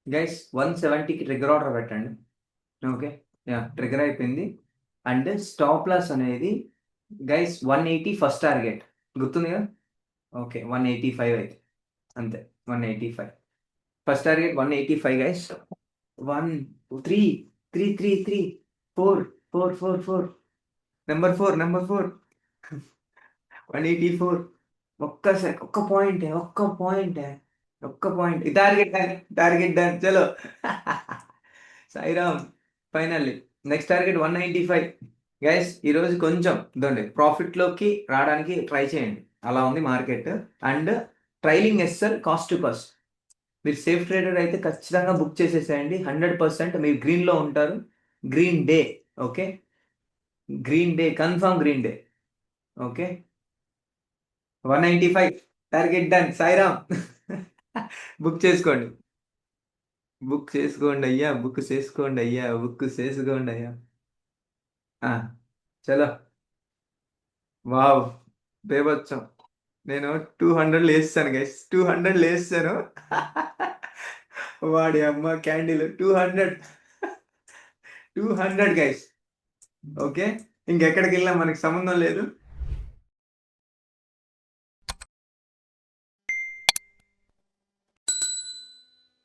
Guys 170కి trigger order పెట్టండి. Okay. Trigger అయిపోయింది. And stop loss అనేది గైస్ 180 ఫస్ట్ టార్గెట్ గుర్తుంది కదా. ఓకే, 185 అయితే అంతే. 185 ఫస్ట్ టార్గెట్, 185 గైస్. 1 3 3 3 3 4 4 4 నెంబర్ 4 184. ఒక్క పాయింట్, ఒక్క పాయింట్. టార్గెట్ డన్ చలో. Sairam. Finally next target 195 guys. ఈరోజు కొంచెం ఇదండి ప్రాఫిట్లోకి రావడానికి ట్రై చేయండి, అలా ఉంది market. And trailing SL cost to purse, మీరు సేఫ్ ట్రేడర్ అయితే ఖచ్చితంగా బుక్ చేసేసేయండి. 100% మీరు గ్రీన్లో ఉంటారు. Green day. Okay, green day confirm, green day. Okay, 195 target done. Sairam. Book చేసుకోండి, బుక్ చేసుకోండి అయ్యా. ఆ, చలో. వావ్, బేబొచ్చం. నేను 200 లేస్తాను గైస్, 200 లేస్తాను. వాడి అమ్మ క్యాండిల్ 200. 200 గైస్. ఓకే, ఇంకెక్కడికి వెళ్ళినా మనకి సంబంధం లేదు.